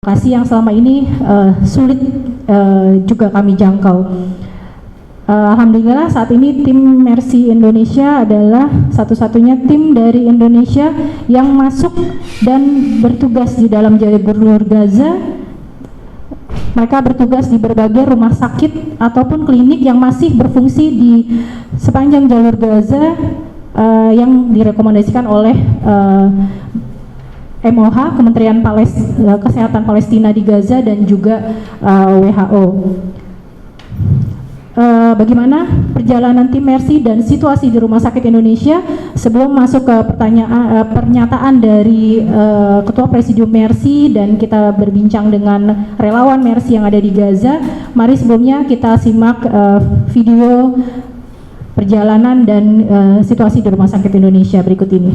lokasi yang selama ini sulit juga kami jangkau. Alhamdulillah saat ini tim Mercy Indonesia adalah satu-satunya tim dari Indonesia yang masuk dan bertugas di dalam jalur Gaza. Mereka bertugas di berbagai rumah sakit ataupun klinik yang masih berfungsi di sepanjang jalur Gaza yang direkomendasikan oleh MOH, Kementerian Kesehatan Palestina di Gaza, dan juga WHO. Bagaimana perjalanan tim Mercy dan situasi di Rumah Sakit Indonesia? Sebelum masuk ke pernyataan dari Ketua Presidium Mercy dan kita berbincang dengan relawan Mercy yang ada di Gaza, mari sebelumnya kita simak video perjalanan dan situasi di Rumah Sakit Indonesia berikut ini.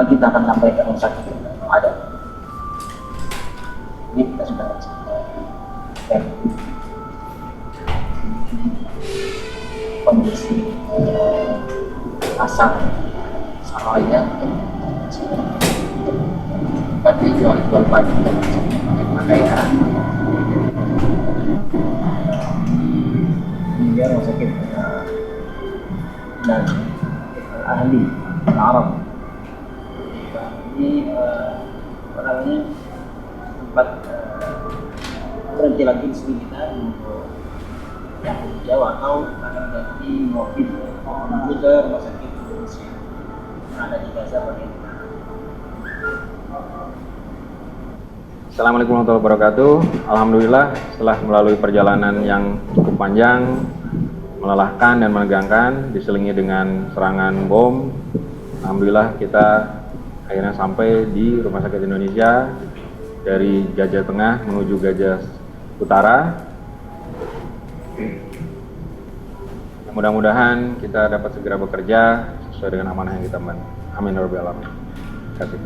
Kita akan sampai ke rumah sakit ada. Ini kita sudah kondisi asam salahnya tapi jual pagi pakaian dia rumah sakit dan ahli Arab. Ini tempat berhenti lagi di sini kita untuk yang jauh atau dari mobil menuju ke rumah sakit Indonesia yang ada di Gaza bagian tengah. Assalamualaikum warahmatullahi wabarakatuh. Alhamdulillah setelah melalui perjalanan yang cukup panjang, melelahkan dan menegangkan, diselingi dengan serangan bom, alhamdulillah kita akhirnya sampai di Rumah Sakit Indonesia dari Gaza Tengah menuju Gaza Utara. Mudah-mudahan kita dapat segera bekerja sesuai dengan amanah yang kita emban. Amin ya rabbal alamin. Terima kasih.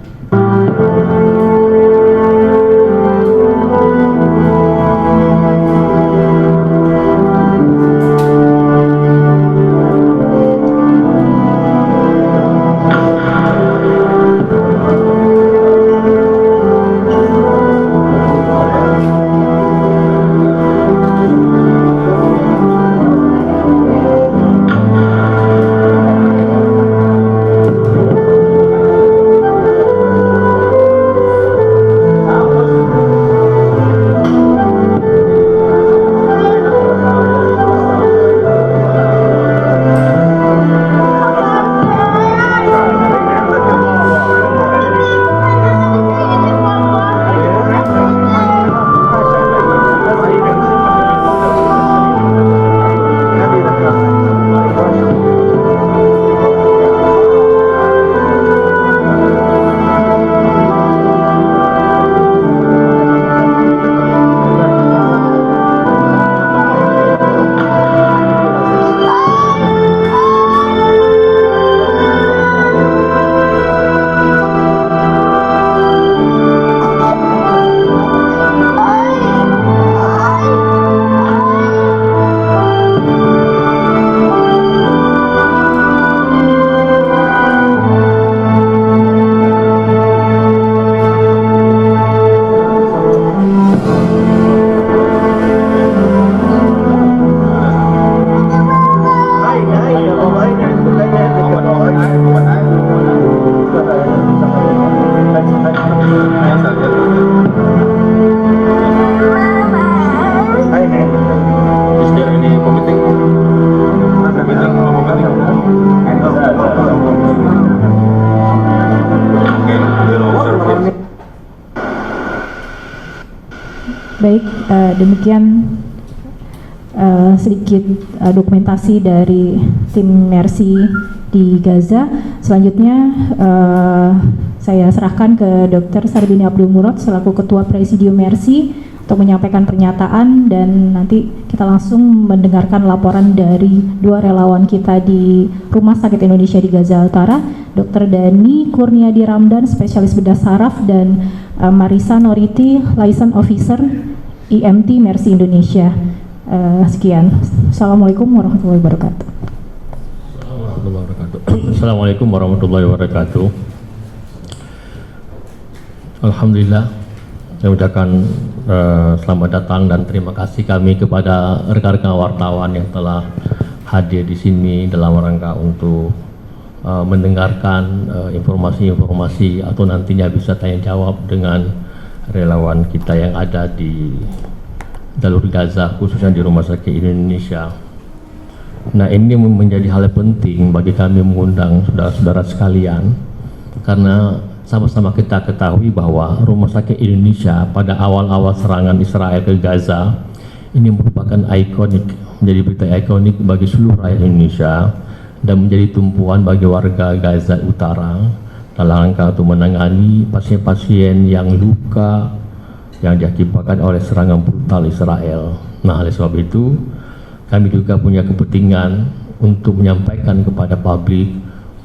Baik, demikian sedikit dokumentasi dari tim Mercy di Gaza. Selanjutnya saya serahkan ke Dr. Sarbini Abdul Murad selaku Ketua Presidium Mercy untuk menyampaikan pernyataan, dan nanti kita langsung mendengarkan laporan dari dua relawan kita di Rumah Sakit Indonesia di Gaza Utara, Dr. Dani Kurniadi Ramdan, spesialis bedah saraf, dan Marisa Noriti, Liaison Officer IMT Mercy Indonesia. Sekian. Assalamualaikum warahmatullahi wabarakatuh. Assalamualaikum warahmatullahi wabarakatuh. Alhamdulillah, saya ucapkan selamat datang dan terima kasih kami kepada rekan-rekan wartawan yang telah hadir di sini dalam rangka untuk mendengarkan informasi-informasi atau nantinya bisa tanya jawab dengan relawan kita yang ada di jalur Gaza, khususnya di Rumah Sakit Indonesia. Nah, ini menjadi hal yang penting bagi kami mengundang saudara-saudara sekalian, karena sama-sama kita ketahui bahwa Rumah Sakit Indonesia pada awal-awal serangan Israel ke Gaza ini merupakan ikonik, menjadi berita ikonik bagi seluruh rakyat Indonesia dan menjadi tumpuan bagi warga Gaza Utara dalam rangka untuk menangani pasien-pasien yang luka yang diakibatkan oleh serangan brutal Israel. Nah, oleh sebab itu kami juga punya kepentingan untuk menyampaikan kepada publik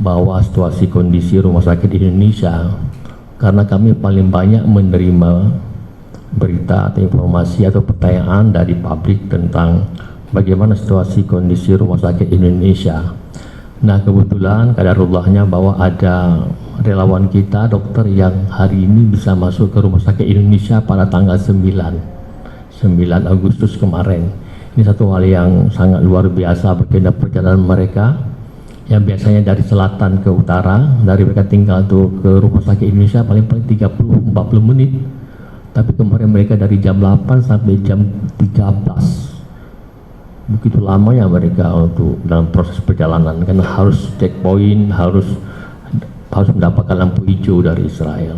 bahwa situasi kondisi Rumah Sakit Indonesia, karena kami paling banyak menerima berita atau informasi atau pertanyaan dari publik tentang bagaimana situasi kondisi Rumah Sakit Indonesia. Nah, kebetulan kadarullahnya bahwa ada relawan kita dokter yang hari ini bisa masuk ke Rumah Sakit Indonesia pada tanggal 9 Agustus kemarin. Ini satu hal yang sangat luar biasa bagaimana perjalanan mereka yang biasanya dari selatan ke utara, dari mereka tinggal tuh ke Rumah Sakit Indonesia paling-paling 30-40 menit, tapi kemarin mereka dari jam 8 sampai jam 13. Begitu lamanya mereka untuk dalam proses perjalanan, karena harus checkpoint, harus mendapatkan lampu hijau dari Israel.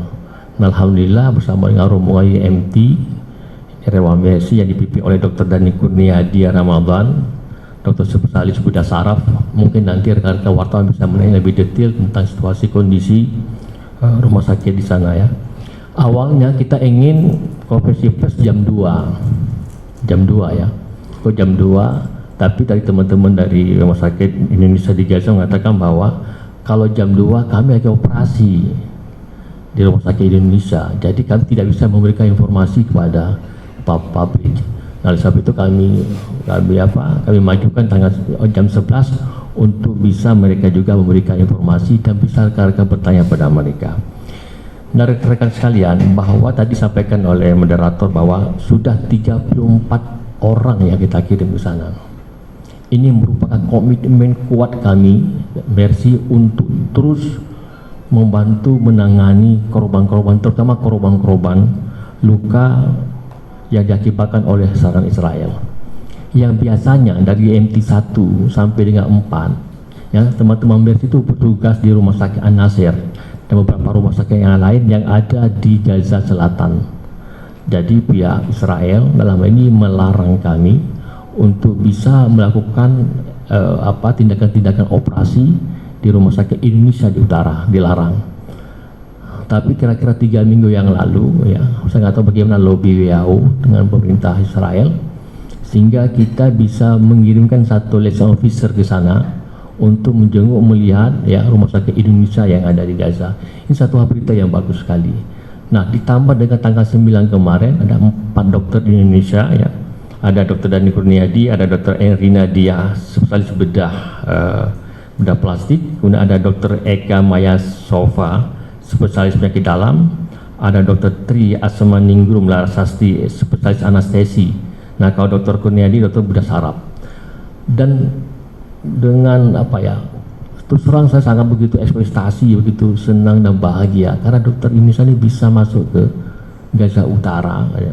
Nah, alhamdulillah bersama dengan rombongan IMT relawan Mercy yang dipimpin oleh Dr. Dani Kurniadi Ramadan, dokter spesialis bedah saraf. Mungkin nanti rekan-rekan wartawan bisa menanya lebih detail tentang situasi kondisi rumah sakit di sana ya. Awalnya kita ingin konferensi pers jam 2 ya. Kok jam 2, tapi dari teman-teman dari Rumah Sakit Indonesia di Gaza mengatakan bahwa kalau jam 2 kami lagi operasi di Rumah Sakit Indonesia, jadi kami tidak bisa memberikan informasi kepada publik. Nah, oleh sebab itu kami majukan tanggal jam 11 untuk bisa mereka juga memberikan informasi dan bisa rekan-rekan bertanya pada mereka. Nah, rekan-rekan sekalian, bahwa tadi sampaikan oleh moderator bahwa sudah 34 orang yang kita kirim ke sana. Ini merupakan komitmen kuat kami Mercy untuk terus membantu menangani korban-korban, terutama korban-korban luka yang diakibatkan oleh serangan Israel. Yang biasanya dari MT 1 sampai dengan 4, ya, teman-teman Mercy itu bertugas di Rumah Sakit An-Nasir dan beberapa rumah sakit yang lain yang ada di Gaza Selatan. Jadi pihak Israel dalam ini melarang kami untuk bisa melakukan tindakan-tindakan operasi di Rumah Sakit Indonesia di Utara, dilarang. Tapi kira-kira 3 minggu yang lalu, ya, saya nggak tahu bagaimana lobby WHO dengan pemerintah Israel, sehingga kita bisa mengirimkan satu liaison officer ke sana untuk menjenguk melihat ya Rumah Sakit Indonesia yang ada di Gaza. Ini satu berita yang bagus sekali. Nah, ditambah dengan tanggal 9 kemarin ada 4 dokter di Indonesia ya. Ada Dr. Dani Kurniadi, ada Dr. Enrina Dia, spesialis bedah plastik, kemudian ada Dr. Eka Maya Sofa, spesialis penyakit dalam, ada Dr. Tri Asmaningrum Larasasti, spesialis anestesi. Nah, kalau Dr. Kurniadi, dokter bedah saraf. Dan dengan terus terang saya sangat begitu ekspektasi, begitu senang dan bahagia karena dokter Indonesia ini bisa masuk ke Gaza Utara ya,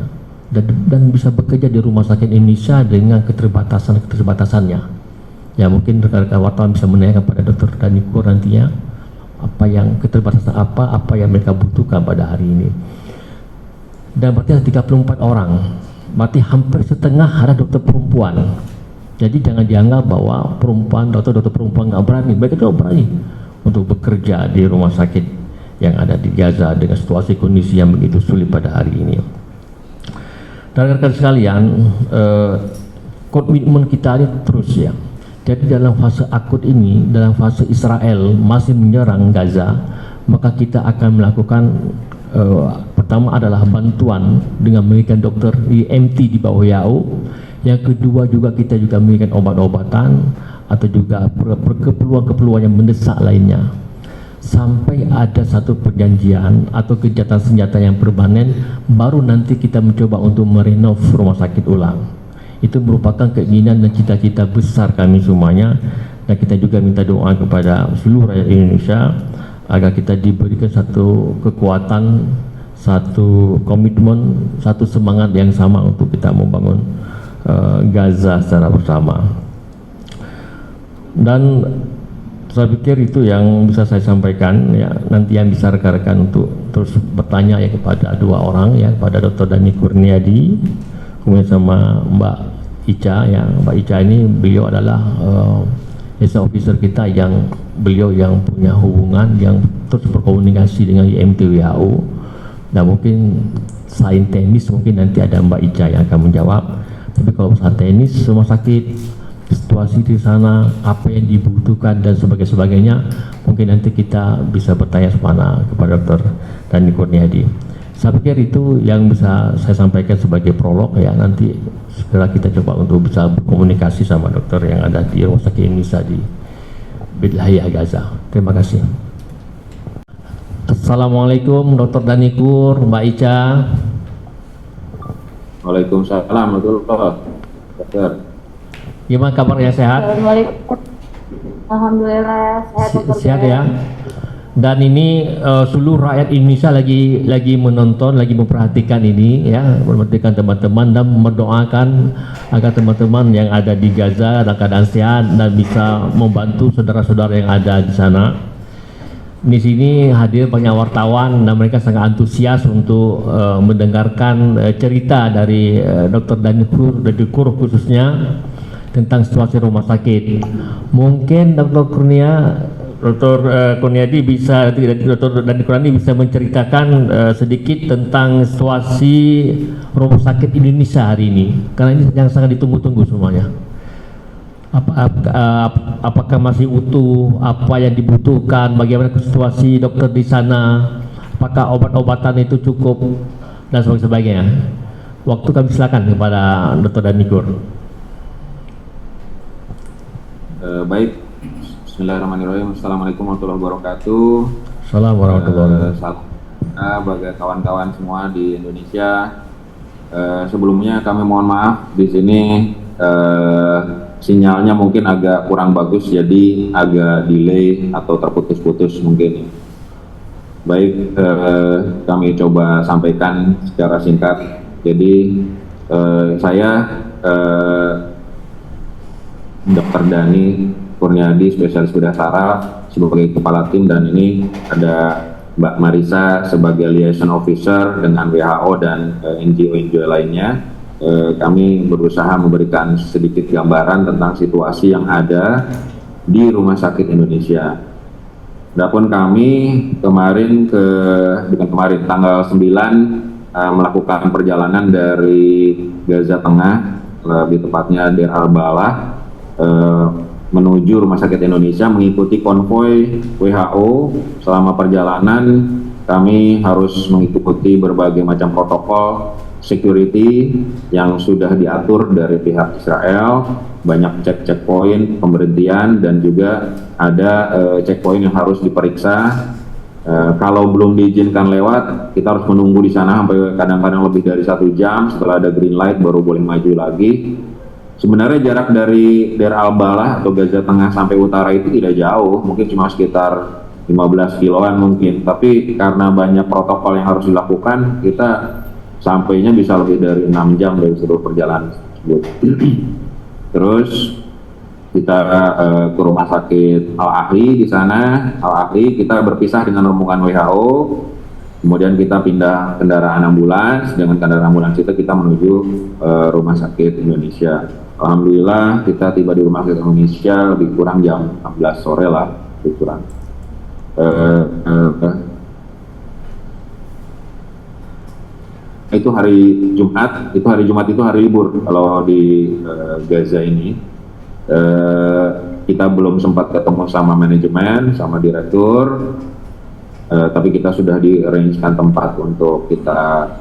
dan bisa bekerja di Rumah Sakit Indonesia dengan keterbatasannya. Ya mungkin rekan-rekan wartawan bisa menanyakan kepada Dr. Danikur nantinya apa yang keterbatasan apa yang mereka butuhkan pada hari ini. Dan berarti ada 34 orang, berarti hampir setengah ada dokter perempuan. Jadi jangan dianggap bahwa dokter perempuan nggak berani, mereka juga berani untuk bekerja di rumah sakit yang ada di Gaza dengan situasi kondisi yang begitu sulit pada hari ini. Dan rekan-rekan sekalian, komitmen kita ini terus ya. Jadi dalam fase akut ini, dalam fase Israel masih menyerang Gaza, maka kita akan melakukan pertama adalah bantuan dengan memberikan dokter EMT di bawah WHO. Yang kedua juga kita juga memberikan obat-obatan atau juga keperluan-keperluan yang mendesak lainnya. Sampai ada satu perjanjian atau gencatan senjata yang permanen, baru nanti kita mencoba untuk merenov rumah sakit ulang. Itu merupakan keinginan dan cita-cita besar kami semuanya, dan kita juga minta doa kepada seluruh rakyat Indonesia agar kita diberikan satu kekuatan, satu komitmen, satu semangat yang sama untuk kita membangun Gaza secara bersama. Dan saya pikir itu yang bisa saya sampaikan ya. Nanti yang bisa rekan-rekan untuk terus bertanya ya kepada dua orang ya, kepada Dr. Dhani Kurniadi kemudian sama Mbak Ica ya. Mbak Ica ini beliau adalah liaison officer kita yang beliau yang punya hubungan yang terus berkomunikasi dengan IMT WHO, dan mungkin selain teknis mungkin nanti ada Mbak Ica yang akan menjawab. Tapi kalau saat teknis rumah sakit, situasi di sana, apa yang dibutuhkan dan sebagainya, mungkin nanti kita bisa bertanya kepada Dr. Dhani Kurniadi. Saya pikir itu yang bisa saya sampaikan sebagai prolog ya. Nanti segera kita coba untuk bisa berkomunikasi sama dokter yang ada di Rumah Sakit Indonesia di Bidlahiyah Gaza. Terima kasih. Assalamualaikum Dr. Dhani Kur, Mbak Ica. Waalaikumsalam warahmatullahi wabarakatuh. Gimana kabarnya, sehat? Assalamualaikum. Alhamdulillah sehat. Sehat ya. Dan ini seluruh rakyat Indonesia lagi menonton, lagi memperhatikan ini ya, memperhatikan teman-teman dan mendoakan agar teman-teman yang ada di Gaza dalam keadaan sehat dan bisa membantu saudara-saudara yang ada di sana. Di sini hadir banyak wartawan dan mereka sangat antusias untuk mendengarkan cerita dari Dr. Dhani Kur khususnya tentang situasi rumah sakit. Mungkin Dr. Kurniadi bisa, Dr. Dhani Kurniadi bisa menceritakan sedikit tentang situasi rumah sakit Indonesia hari ini, karena ini yang sangat ditunggu-tunggu semuanya. Apakah masih utuh, apa yang dibutuhkan, bagaimana situasi dokter di sana, apakah obat-obatan itu cukup dan sebagainya. Waktu kami silakan kepada Dr. Dhani Kur. Baik, bismillahirrahmanirrahim. Assalamualaikum warahmatullahi wabarakatuh. Assalamualaikum warahmatullahi wabarakatuh. Salam bagi kawan-kawan semua di Indonesia. Sebelumnya kami mohon maaf di sini sinyalnya mungkin agak kurang bagus, jadi agak delay atau terputus-putus mungkin. Baik, kami coba sampaikan secara singkat. Jadi saya Dr. Dhani Kurniadi, spesialis bedah saraf sebagai kepala tim, dan ini ada Mbak Marisa sebagai liaison officer dengan WHO dan NGO lainnya. Kami berusaha memberikan sedikit gambaran tentang situasi yang ada di Rumah Sakit Indonesia. Adapun kami tanggal 9 melakukan perjalanan dari Gaza Tengah, lebih tepatnya Deir al-Balah, menuju Rumah Sakit Indonesia mengikuti konvoi WHO. Selama perjalanan kami harus mengikuti berbagai macam protokol security yang sudah diatur dari pihak Israel, banyak checkpoint pemberhentian, dan juga ada checkpoint yang harus diperiksa. Kalau belum diizinkan lewat, kita harus menunggu di sana sampai kadang-kadang lebih dari 1 jam. Setelah ada green light baru boleh maju lagi. Sebenarnya jarak dari Deir al-Balah atau Gaza Tengah sampai utara itu tidak jauh, mungkin cuma sekitar 15 kiloan mungkin, tapi karena banyak protokol yang harus dilakukan, kita sampainya bisa lebih dari 6 jam dari seluruh perjalanan tersebut. Terus kita ke rumah sakit Al-Ahli. Di sana Al-Ahli kita berpisah dengan rombongan WHO, kemudian kita pindah kendaraan ambulans. Dengan kendaraan ambulans itu kita menuju rumah sakit Indonesia. Alhamdulillah kita tiba di rumah sakit Indonesia lebih kurang jam 16 sore lah, lebih kurang. Itu hari Jumat, itu hari libur kalau di Gaza ini. Kita belum sempat ketemu sama manajemen, sama direktur, tapi kita sudah di-arrange-kan tempat untuk kita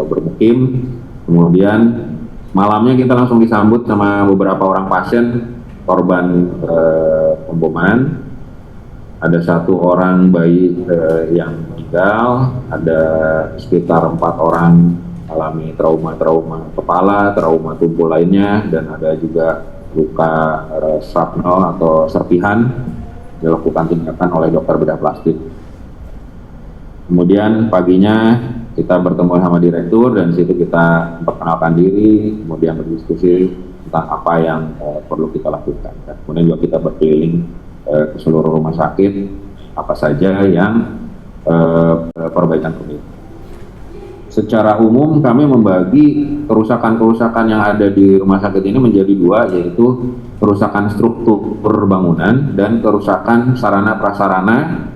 bermukim. Kemudian malamnya kita langsung disambut sama beberapa orang pasien korban pemboman. Ada 1 orang bayi yang meninggal, ada sekitar 4 orang alami trauma kepala, trauma tubuh lainnya, dan ada juga luka shrapnel atau serpihan dilakukan tindakan oleh dokter bedah plastik. Kemudian paginya kita bertemu sama direktur dan situ kita memperkenalkan diri, kemudian berdiskusi tentang apa yang perlu kita lakukan. Dan kemudian juga kita berkeliling ke seluruh rumah sakit apa saja yang perbaikan. Secara umum kami membagi kerusakan-kerusakan yang ada di rumah sakit ini menjadi 2, yaitu kerusakan struktur bangunan dan kerusakan sarana prasarana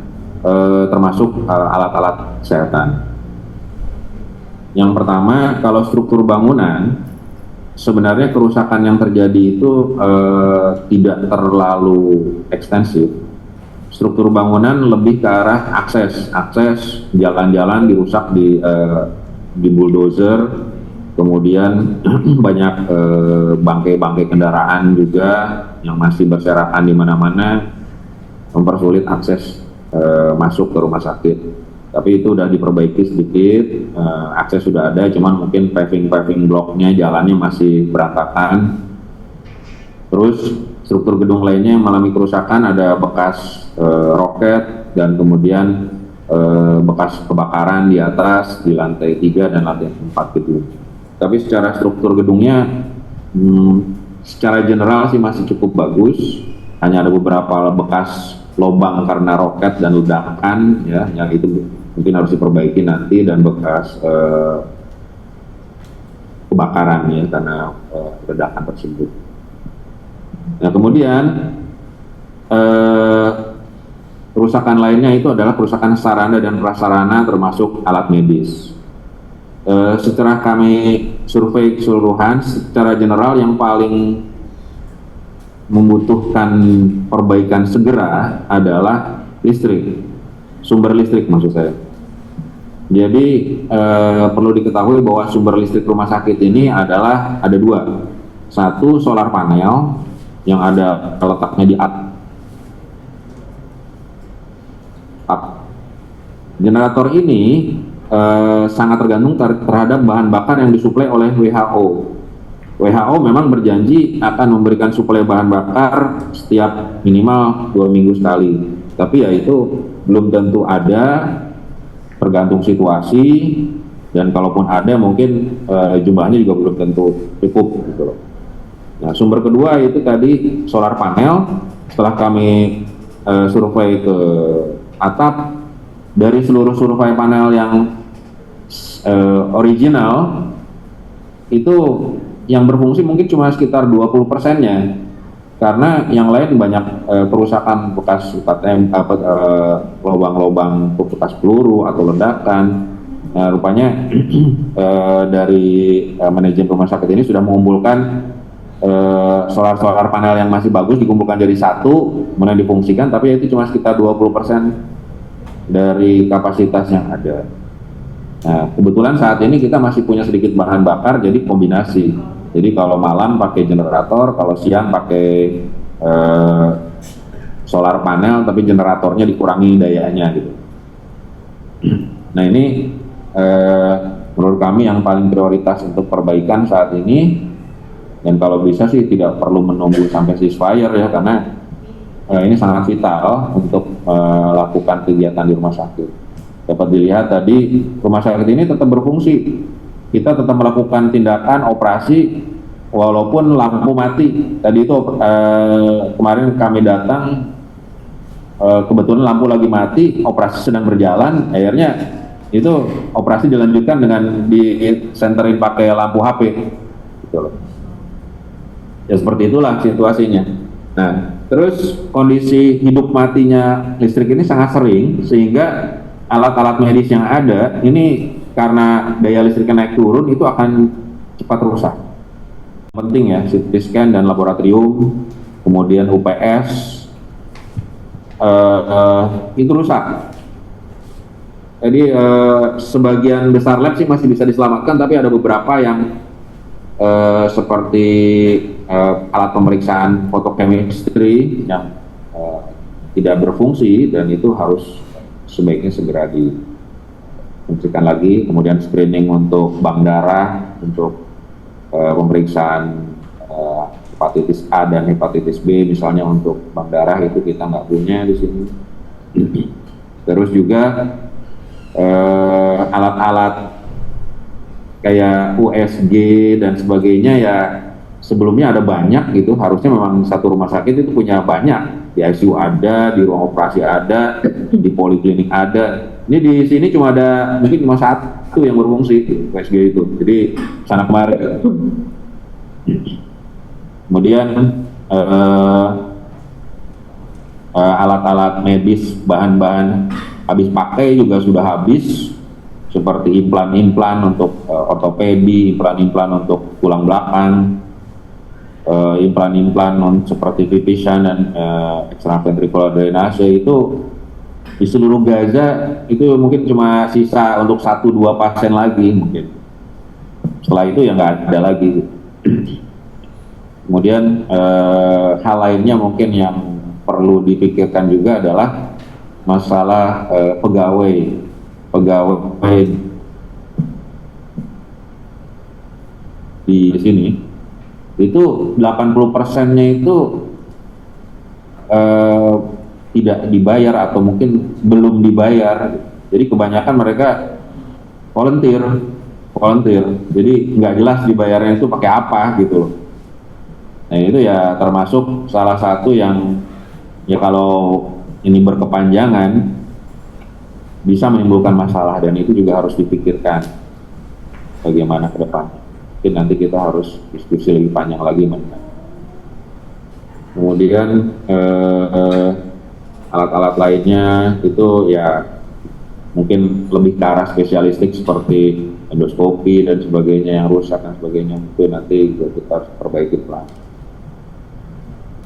termasuk alat-alat kesehatan. Yang pertama, kalau struktur bangunan, sebenarnya kerusakan yang terjadi itu tidak terlalu ekstensif. Struktur bangunan lebih ke arah akses jalan-jalan dirusak di bulldozer, kemudian banyak bangkai-bangkai kendaraan juga yang masih berserakan di mana-mana, mempersulit akses masuk ke rumah sakit. Tapi itu udah diperbaiki sedikit, akses sudah ada, cuman mungkin paving bloknya, jalannya masih berantakan. Terus struktur gedung lainnya yang mengalami kerusakan, ada bekas roket dan kemudian bekas kebakaran di atas, di lantai 3 dan lantai 4 gedung. Tapi secara struktur gedungnya secara general sih masih cukup bagus. Hanya ada beberapa bekas lubang karena roket dan ledakan ya, yang itu mungkin harus diperbaiki nanti, dan bekas kebakaran ya karena ledakan tersebut. Nah, kemudian kerusakan lainnya itu adalah kerusakan sarana dan prasarana termasuk alat medis. Setelah kami survei keseluruhan, secara general yang paling membutuhkan perbaikan segera adalah listrik, sumber listrik maksud saya. Jadi perlu diketahui bahwa sumber listrik rumah sakit ini ada 2. Satu, solar panel yang ada letaknya di atap. Generator ini sangat tergantung terhadap bahan bakar yang disuplai oleh WHO. WHO memang berjanji akan memberikan suplai bahan bakar setiap minimal 2 minggu sekali. Tapi ya itu belum tentu ada, tergantung situasi, dan kalaupun ada mungkin jumlahnya juga belum tentu cukup gitu loh. Nah, sumber kedua itu tadi solar panel. Setelah kami survei ke atap, dari seluruh survei panel yang original itu yang berfungsi mungkin cuma sekitar 20%-nya, karena yang lain banyak kerusakan bekas lubang-lubang bekas peluru atau ledakan. Nah, rupanya dari manajemen rumah sakit ini sudah mengumpulkan solar panel yang masih bagus, dikumpulkan jadi satu, kemudian difungsikan, tapi itu cuma sekitar 20% dari kapasitas yang ada. Nah, kebetulan saat ini kita masih punya sedikit bahan bakar, jadi kombinasi. Jadi kalau malam pakai generator, kalau siang pakai solar panel, tapi generatornya dikurangi dayanya gitu. Nah, ini menurut kami yang paling prioritas untuk perbaikan saat ini, dan kalau bisa sih tidak perlu menunggu sampai ceasefire ya, karena ini sangat vital untuk melakukan kegiatan di rumah sakit. Dapat dilihat tadi rumah sakit ini tetap berfungsi. Kita tetap melakukan tindakan operasi walaupun lampu mati. Tadi itu kemarin kami datang, kebetulan lampu lagi mati, operasi sedang berjalan, akhirnya itu operasi dilanjutkan dengan disenterin pakai lampu HP gitu loh. Ya seperti itulah situasinya. Nah, terus kondisi hidup matinya listrik ini sangat sering, sehingga alat-alat medis yang ada ini karena daya listriknya naik turun itu akan cepat rusak. Penting ya, CT scan dan laboratorium, kemudian UPS itu rusak. Jadi sebagian besar lab sih masih bisa diselamatkan, tapi ada beberapa yang seperti alat pemeriksaan fotochemistry yang tidak berfungsi, dan itu harus sebaiknya segera difungsikan lagi. Kemudian screening untuk bank darah, untuk pemeriksaan hepatitis A dan hepatitis B misalnya untuk bank darah itu kita nggak punya di sini. Terus juga alat-alat kayak USG dan sebagainya ya sebelumnya ada banyak gitu, harusnya memang satu rumah sakit itu punya banyak, di ICU ada, di ruang operasi ada, di poliklinik ada. Ini di sini cuma ada mungkin cuma satu yang berfungsi USG itu, jadi sana kemari. Kemudian alat-alat medis, bahan-bahan habis pakai juga sudah habis, seperti implan-implan untuk ortopedi, implan-implan untuk tulang belakang, implan-implan seperti VP-shunt dan extraventricular drainase itu di seluruh Gaza itu mungkin cuma sisa untuk 1-2 pasien lagi mungkin. Setelah itu ya nggak ada lagi. Kemudian hal lainnya mungkin yang perlu dipikirkan juga adalah masalah pegawai di sini. Itu 80%-nya itu tidak dibayar atau mungkin belum dibayar. Jadi kebanyakan mereka volunteer. Jadi nggak jelas dibayarnya itu pakai apa gitu loh. Nah itu ya termasuk salah satu yang ya kalau ini berkepanjangan bisa menimbulkan masalah, dan itu juga harus dipikirkan bagaimana ke depan. Mungkin nanti kita harus diskusi lebih panjang lagi mengenai. Kemudian alat-alat lainnya itu ya mungkin lebih ke arah spesialistik seperti endoskopi dan sebagainya yang rusak dan sebagainya, itu nanti juga kita harus perbaiki pelan.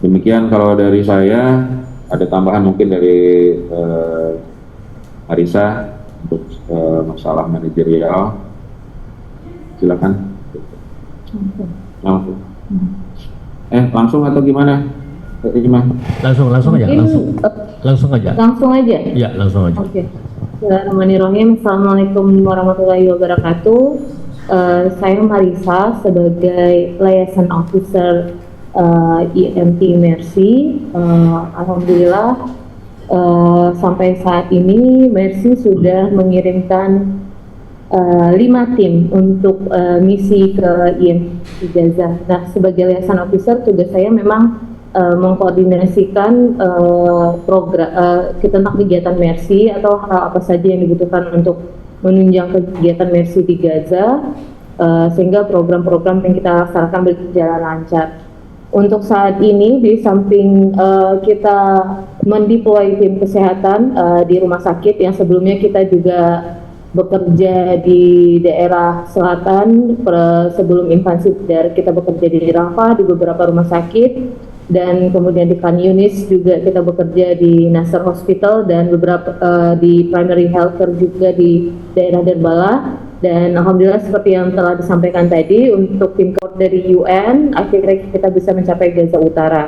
Demikian kalau dari saya. Ada tambahan mungkin dari Marisa untuk masalah manajerial, silakan. Langsung atau gimana? Langsung aja. Langsung aja. Ya, langsung aja. Oke. Bismillahirrahmanirrahim. Assalamualaikum warahmatullahi wabarakatuh. Saya Marisa sebagai liaison officer IMT Mercy. Alhamdulillah sampai saat ini Mercy sudah mengirimkan 5 tim untuk misi ke IMT Gaza. Nah, sebagai liaison officer tugas saya memang mengkoordinasikan tentang kegiatan Mercy atau hal apa saja yang dibutuhkan untuk menunjang kegiatan Mercy di Gaza, sehingga program-program yang kita laksanakan berjalan lancar. Untuk saat ini di samping kita mendeploy tim kesehatan di rumah sakit yang sebelumnya kita juga bekerja di daerah selatan, sebelum invasi kita bekerja di Rafah di beberapa rumah sakit, dan kemudian di Khan Yunis juga kita bekerja di Nasser Hospital dan beberapa di primary healthcare juga di daerah Derbala. Dan alhamdulillah seperti yang telah disampaikan tadi, untuk tim dari UN akhirnya kita bisa mencapai Gaza Utara.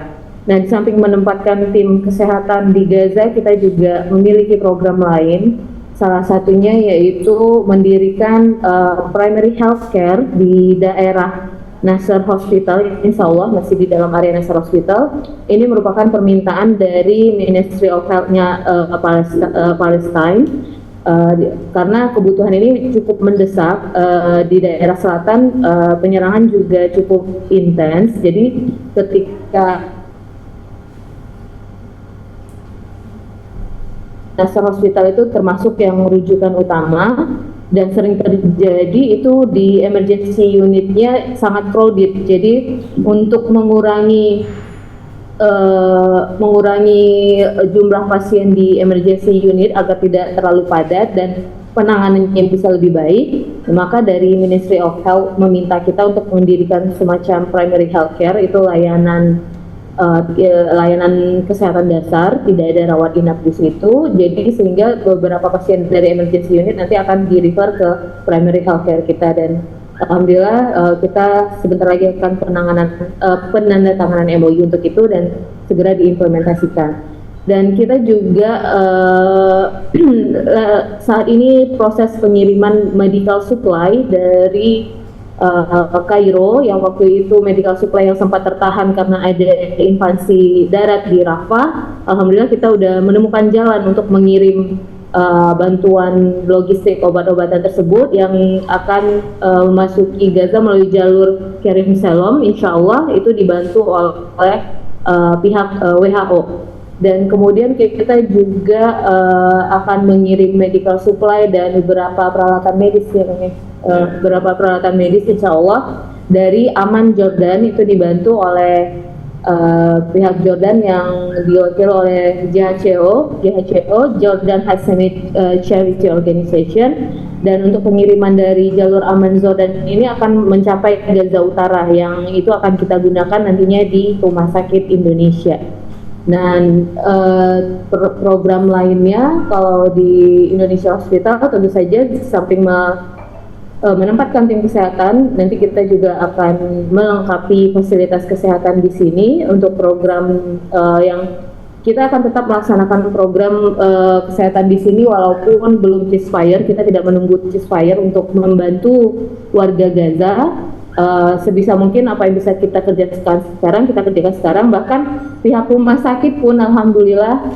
Nah, di samping menempatkan tim kesehatan di Gaza, kita juga memiliki program lain. Salah satunya yaitu mendirikan primary healthcare di daerah Nasser Hospital, insya Allah masih di dalam area Nasser Hospital. Ini merupakan permintaan dari Ministry of Health-nya Palestine. karena kebutuhan ini cukup mendesak di daerah selatan, penyerangan juga cukup intens. Jadi ketika Nasr Hospital itu termasuk yang rujukan utama dan sering terjadi itu di emergency unitnya sangat crowded. Jadi untuk mengurangi jumlah pasien di emergency unit agar tidak terlalu padat dan penanganannya bisa lebih baik, maka dari Ministry of Health meminta kita untuk mendirikan semacam primary healthcare, itu layanan kesehatan dasar, tidak ada rawat inap di situ. Jadi sehingga beberapa pasien dari emergency unit nanti akan di-refer ke primary healthcare kita, dan alhamdulillah kita sebentar lagi akan penandatanganan MOU untuk itu dan segera diimplementasikan. Dan kita juga saat ini proses pengiriman medical supply dari Kairo, yang waktu itu medical supply yang sempat tertahan karena ada invasi darat di Rafah. Alhamdulillah kita udah menemukan jalan untuk mengirim bantuan logistik obat-obatan tersebut yang akan memasuki Gaza melalui jalur Karim Shalom. Insya Allah itu dibantu oleh pihak WHO. Dan kemudian kita juga akan mengirim medical supply dan beberapa peralatan medis insya Allah dari Amman Jordan, itu dibantu oleh pihak Jordan yang diwakili oleh GHCO Jordan Hashemite Charity Organization. Dan untuk pengiriman dari jalur Amman Jordan ini akan mencapai Gaza Utara, yang itu akan kita gunakan nantinya di Rumah Sakit Indonesia. Dan program lainnya kalau di Indonesia Hospital tentu saja samping menempatkan tim kesehatan, nanti kita juga akan melengkapi fasilitas kesehatan di sini untuk program yang kita akan tetap melaksanakan program kesehatan di sini walaupun belum ceasefire. Kita tidak menunggu ceasefire untuk membantu warga Gaza. Sebisa mungkin apa yang bisa kita kerjakan sekarang, kita kerjakan sekarang. Bahkan pihak rumah sakit pun alhamdulillah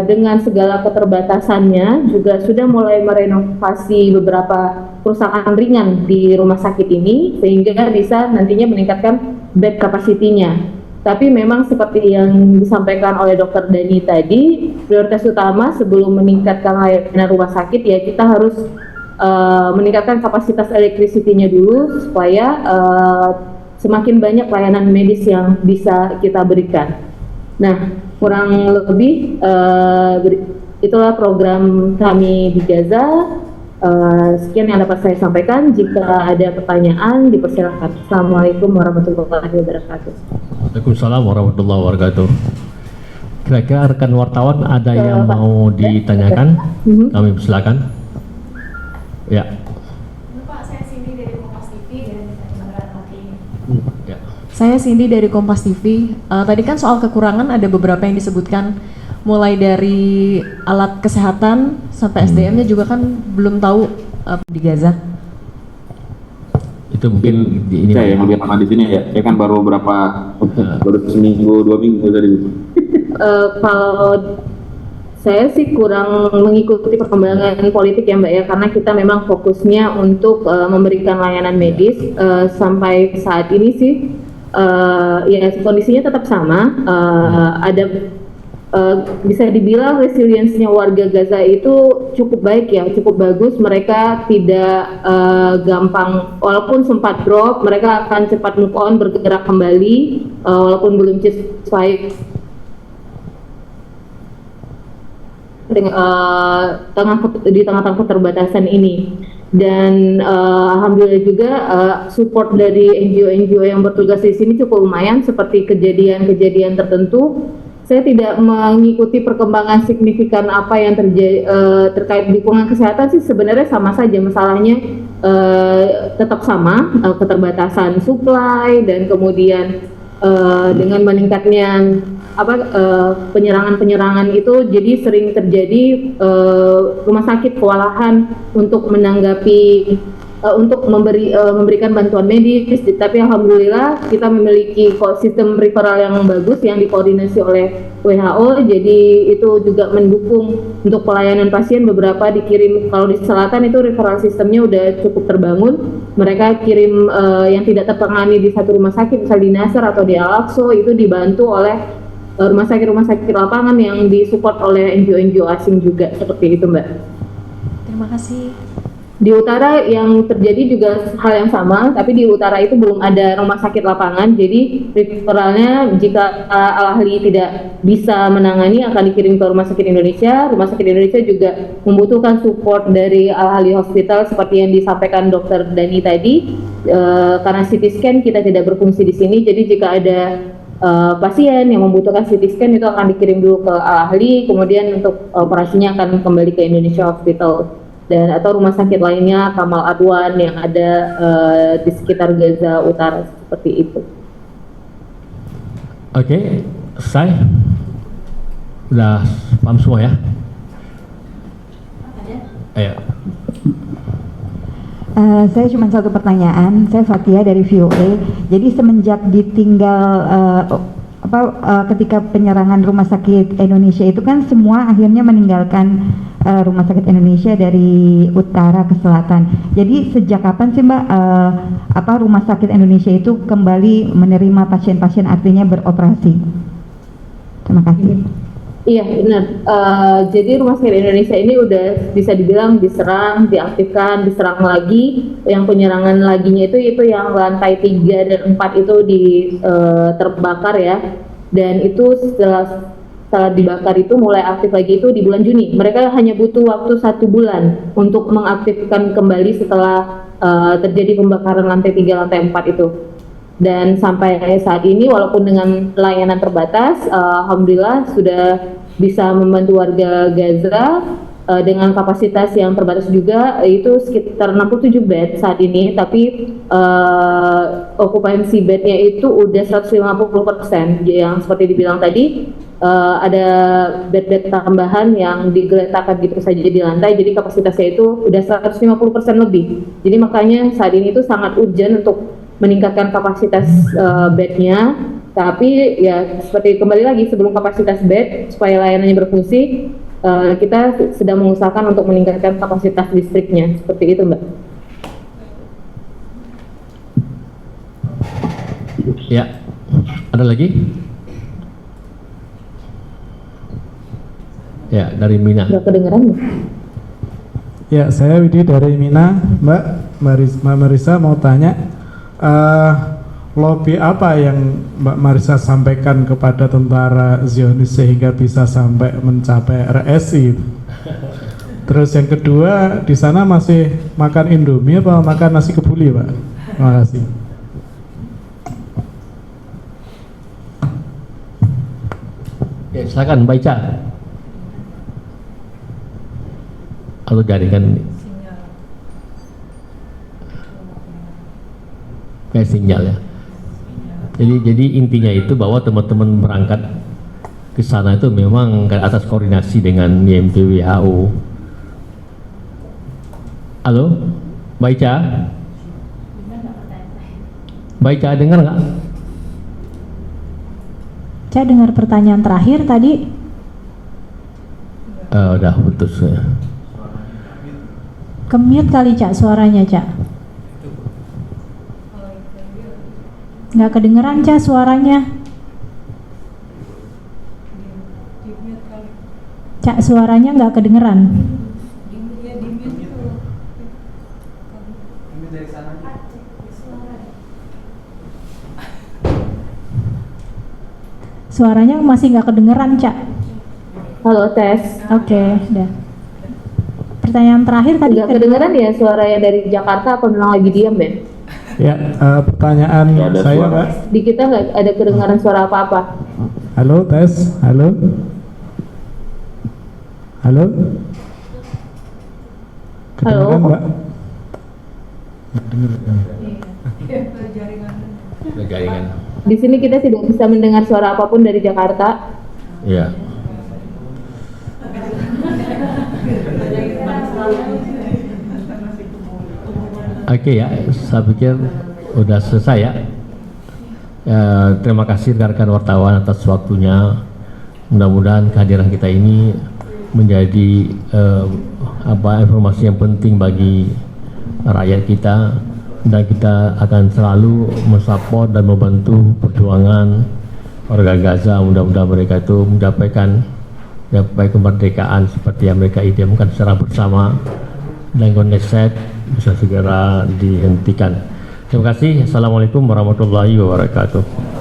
dengan segala keterbatasannya juga sudah mulai merenovasi beberapa kerusakan ringan di rumah sakit ini sehingga bisa nantinya meningkatkan bed capacity-nya. Tapi memang seperti yang disampaikan oleh Dr. Dani tadi, prioritas utama sebelum meningkatkan layanan rumah sakit ya kita harus meningkatkan kapasitas electricity-nya dulu supaya semakin banyak layanan medis yang bisa kita berikan. Nah, kurang lebih itulah program kami di Gaza. Sekian yang dapat saya sampaikan. Jika ada pertanyaan, dipersilakan. Assalamualaikum warahmatullahi wabarakatuh. Waalaikumsalam warahmatullahi wabarakatuh. Kira-kira rekan wartawan ada yang mau ditanyakan? Kami persilakan. Ya. Pak, saya Cindy dari Kompas TV dan Ya. Saya Cindy dari Kompas TV. Tadi kan soal kekurangan ada beberapa yang disebutkan, mulai dari alat kesehatan sampai SDM-nya juga kan belum tahu di Gaza. Itu mungkin di ini saya yang lebih lama di sini ya. Saya kan baru seminggu 2 minggu tadi. Kalau saya sih kurang mengikuti perkembangan politik ya Mbak ya, karena kita memang fokusnya untuk memberikan layanan medis. Sampai saat ini sih ya kondisinya tetap sama. Ada bisa dibilang resiliensinya warga Gaza itu cukup baik ya, cukup bagus. Mereka tidak gampang, walaupun sempat drop, mereka akan cepat move on, bergerak kembali walaupun belum ceasefire. Di tengah-tengah keterbatasan ini, dan alhamdulillah juga support dari NGO yang bertugas di sini cukup lumayan. Seperti kejadian-kejadian tertentu, saya tidak mengikuti perkembangan signifikan apa yang terjadi terkait dukungan kesehatan sih. Sebenarnya sama saja masalahnya, tetap sama, keterbatasan supply dan kemudian dengan meningkatnya penyerangan itu, jadi sering terjadi rumah sakit kewalahan untuk menanggapi untuk memberikan bantuan medis, tapi alhamdulillah kita memiliki sistem referral yang bagus yang dikoordinasi oleh WHO, jadi itu juga mendukung untuk pelayanan pasien. Beberapa dikirim, kalau di selatan itu referral sistemnya udah cukup terbangun, mereka kirim yang tidak tertangani di satu rumah sakit, misal di Nasr atau di Al-Aqsa, itu dibantu oleh rumah sakit lapangan yang disupport oleh NGO-NGO asing juga, seperti itu Mbak. Terima kasih. Di utara yang terjadi juga hal yang sama, tapi di utara itu belum ada rumah sakit lapangan, jadi referralnya jika Al-Ahli tidak bisa menangani akan dikirim ke Rumah Sakit Indonesia. Rumah Sakit Indonesia juga membutuhkan support dari Al-Ahli Hospital seperti yang disampaikan Dr. Dani tadi, karena CT scan kita tidak berfungsi di sini, jadi jika ada pasien yang membutuhkan CT scan itu akan dikirim dulu ke Al-Ahli, kemudian untuk operasinya akan kembali ke Indonesia Hospital dan atau rumah sakit lainnya Kamal Adwan yang ada di sekitar Gaza Utara, seperti itu. Oke, selesai. Udah paham semua ya? Ayo. Saya cuma satu pertanyaan. Saya Fatia dari VOA. Jadi semenjak ditinggal ketika penyerangan Rumah Sakit Indonesia itu kan semua akhirnya meninggalkan Rumah Sakit Indonesia dari utara ke selatan. Jadi sejak kapan sih Mbak Rumah Sakit Indonesia itu kembali menerima pasien-pasien, artinya beroperasi? Terima kasih. Iya benar. Jadi Rumah Sakit Indonesia ini udah bisa dibilang diserang, diaktifkan, diserang lagi. Yang penyerangan laginya itu yang lantai 3 dan 4 itu terbakar ya. Dan itu setelah dibakar itu mulai aktif lagi itu di bulan Juni. Mereka hanya butuh waktu 1 bulan untuk mengaktifkan kembali setelah terjadi pembakaran lantai 3, lantai 4 itu. Dan sampai saat ini walaupun dengan layanan terbatas, alhamdulillah sudah bisa membantu warga Gaza dengan kapasitas yang terbatas juga, itu sekitar 67 bed saat ini, tapi okupansi bednya itu udah 150%. Yang seperti dibilang tadi, ada bed-bed tambahan yang digeletakkan gitu saja di lantai, jadi kapasitasnya itu udah 150% lebih. Jadi makanya saat ini itu sangat urgent untuk meningkatkan kapasitas bednya, tapi ya seperti kembali lagi sebelum kapasitas bed supaya layanannya berfungsi, kita sedang mengusahakan untuk meningkatkan kapasitas listriknya, seperti itu Mbak. Ya, ada lagi? Ya, dari Mina. Udah kedengeran Mbak? Ya, saya Widi dari Mina. Mbak Marisa mau tanya, lobby apa yang Mbak Marisa sampaikan kepada tentara Zionis sehingga bisa sampai mencapai RSI? Terus yang kedua, di sana masih makan Indomie apa makan nasi kebuli, Pak? Terima kasih. Ya, silakan baca. Atau jaringan kayak sinyal ya. Jadi intinya itu bahwa teman-teman berangkat ke sana itu memang atas koordinasi dengan IMT WHO. Halo, Baica? Baica dengar nggak? Saya dengar pertanyaan terakhir tadi. Udah putus ya. Kemute kali Cak suaranya Cak. Nggak kedengeran Cak suaranya. Cak suaranya nggak kedengeran. Suaranya masih nggak kedengeran Cak. Halo tes. Oke, udah. Pertanyaan terakhir tadi Nggak kedengeran ya suara yang dari Jakarta, apa memang lagi diam ya? Ya, pertanyaan saya Mbak. Di kita nggak ada kedengaran suara apa-apa. Halo, tes. Halo. Halo. Kedengeran Mbak? Jaringan. Di sini kita tidak bisa mendengar suara apapun dari Jakarta. Ya. Oke ya, saya pikir udah selesai ya. Terima kasih rekan wartawan atas waktunya. Mudah-mudahan kehadiran kita ini menjadi informasi yang penting bagi rakyat kita, dan kita akan selalu mensupport dan membantu perjuangan warga Gaza. Mudah-mudahan mereka itu mencapai kemerdekaan seperti yang mereka idamkan secara bersama, dan konflik bisa segera dihentikan. Terima kasih. Assalamualaikum warahmatullahi wabarakatuh.